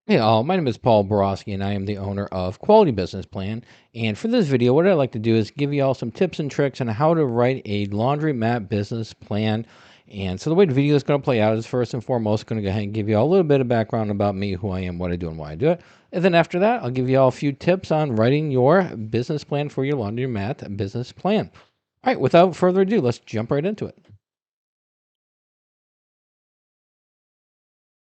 Hey all, my name is Paul Borosky and I am the owner of Quality Business Plan. And for this video, what I'd like to do is give you all some tips and tricks on how to write a laundromat business plan. And so the way the video is going to play out is first and foremost going to go ahead and give you all a little bit of background about me, who I am, what I do, and why I do it. And then after that, I'll give you all a few tips on writing your business plan for your laundromat business plan. All right, without further ado, let's jump right into it.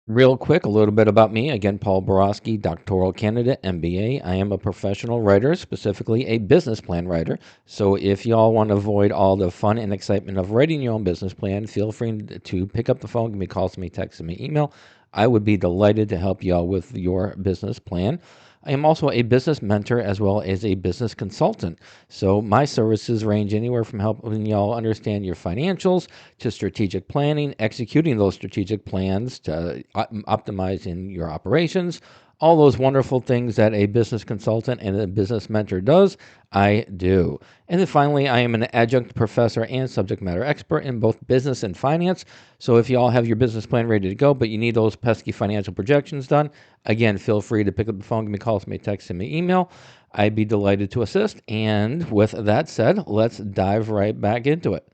Real quick, a little bit about me. Again, Paul Borosky, doctoral candidate, MBA. I am a professional writer, specifically a business plan writer. So if y'all want to avoid all the fun and excitement of writing your own business plan, feel free to pick up the phone, give me calls, me text, me email. I would be delighted to help y'all with your business plan. I am also a business mentor as well as a business consultant. So my services range anywhere from helping y'all understand your financials to strategic planning, executing those strategic plans to optimizing your operations, all those wonderful things that a business consultant and a business mentor does, I do. And then finally, I am an adjunct professor and subject matter expert in both business and finance. So if you all have your business plan ready to go, but you need those pesky financial projections done, again, feel free to pick up the phone, give me a call, send me a text, send me an email. I'd be delighted to assist. And with that said, let's dive right back into it.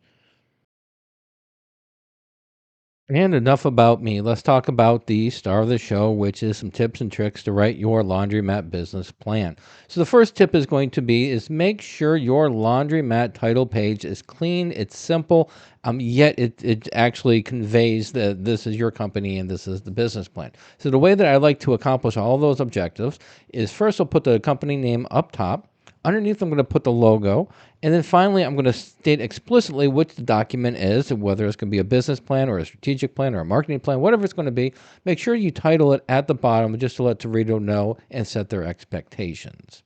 And enough about me. Let's talk about the star of the show, which is some tips and tricks to write your laundromat business plan. So the first tip is going to be is make sure your laundromat title page is clean, it's simple, yet it actually conveys that this is your company and this is the business plan. So the way that I like to accomplish all those objectives is first I'll put the company name up top. Underneath, I'm going to put the logo. And then finally, I'm going to state explicitly which the document is, whether it's going to be a business plan or a strategic plan or a marketing plan, whatever it's going to be. Make sure you title it at the bottom just to let the reader know and set their expectations.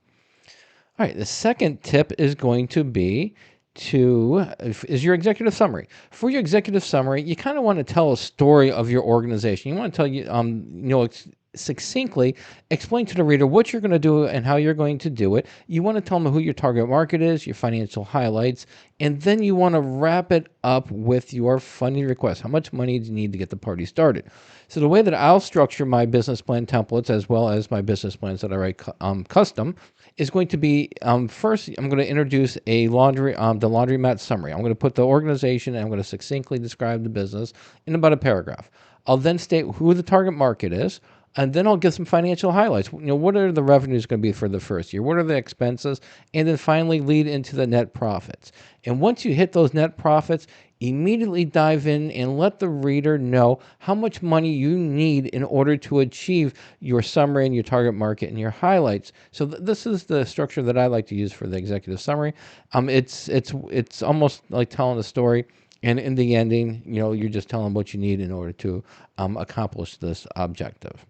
All right, the second tip is going to be is your executive summary. For your executive summary, you kind of want to tell a story of your organization. You want to tell succinctly explain to the reader what you're going to do and how you're going to do it. You want to tell them who your target market is, your financial highlights, and then you want to wrap it up with your funding request. How much money do you need to get the party started? So the way that I'll structure my business plan templates as well as my business plans that I write custom is going to be first. I'm going to introduce the laundromat summary. I'm going to put the organization and I'm going to succinctly describe the business in about a paragraph. I'll then state who the target market is. And then I'll give some financial highlights. What are the revenues going to be for the first year? What are the expenses? And then finally lead into the net profits. And once you hit those net profits, immediately dive in and let the reader know how much money you need in order to achieve your summary and your target market and your highlights. So this is the structure that I like to use for the executive summary. It's almost like telling a story. And in the ending, you're just telling what you need in order to accomplish this objective.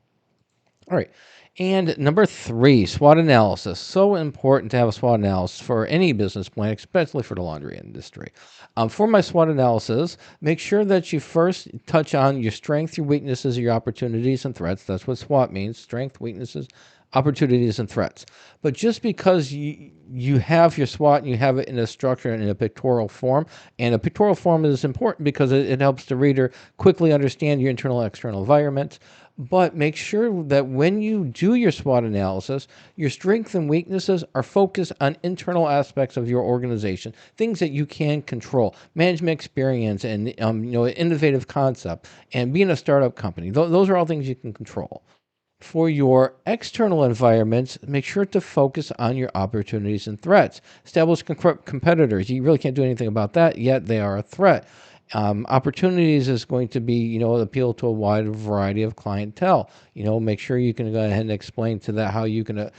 All right. And number three, SWOT analysis. So important to have a SWOT analysis for any business plan, especially for the laundry industry. For my SWOT analysis, make sure that you first touch on your strengths, your weaknesses, your opportunities, and threats. That's what SWOT means: strength, weaknesses, opportunities, and threats. But just because you have your SWOT and you have it in a structure and in a pictorial form, and a pictorial form is important because it helps the reader quickly understand your internal and external environment. But make sure that when you do your SWOT analysis, your strengths and weaknesses are focused on internal aspects of your organization, things that you can control, management experience, and innovative concept, and being a startup company. Those are all things you can control. For your external environments, make sure to focus on your opportunities and threats. Establish competitors. You really can't do anything about that, yet they are a threat. Opportunities is going to be, appeal to a wide variety of clientele. Make sure you can go ahead and explain to that how you can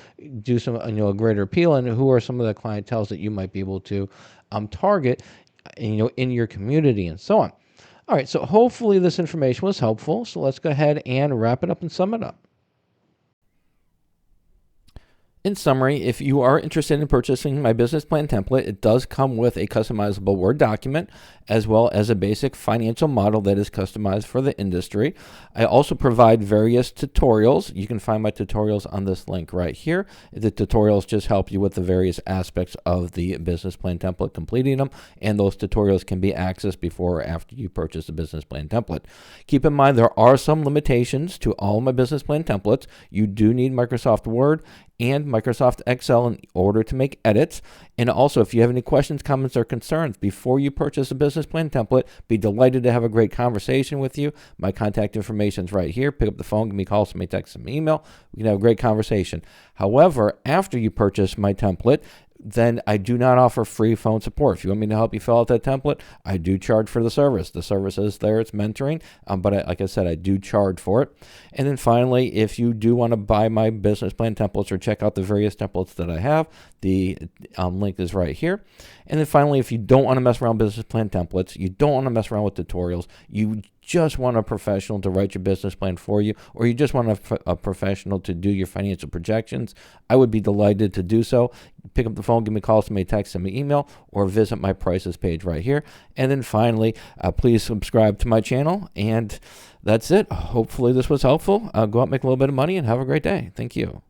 do some, a greater appeal and who are some of the clientels that you might be able to target, in your community and so on. All right, so hopefully this information was helpful. So let's go ahead and wrap it up and sum it up. In summary, if you are interested in purchasing my business plan template, it does come with a customizable Word document as well as a basic financial model that is customized for the industry. I also provide various tutorials. You can find my tutorials on this link right here. The tutorials just help you with the various aspects of the business plan template, completing them, and those tutorials can be accessed before or after you purchase the business plan template. Keep in mind there are some limitations to all my business plan templates. You do need Microsoft Word and Microsoft Excel in order to make edits. And also, if you have any questions, comments, or concerns before you purchase a business plan template, be delighted to have a great conversation with you. My contact information is right here. Pick up the phone, give me a call, send me a text, send me an email. We can have a great conversation. However, after you purchase my template, then I do not offer free phone support. If you want me to help you fill out that template, I do charge for the service. The service is there, it's mentoring, but like I said, I do charge for it. And then finally, if you do want to buy my business plan templates or check out the various templates that I have, the link is right here. And then finally, if you don't want to mess around with business plan templates, you don't want to mess around with tutorials, you just want a professional to write your business plan for you, or you just want a professional to do your financial projections, I would be delighted to do so. Pick up the phone, give me a call, send me a text, send me an email, or visit my prices page right here. And then finally, please subscribe to my channel. And that's it. Hopefully this was helpful. Go out, make a little bit of money, and have a great day. Thank you.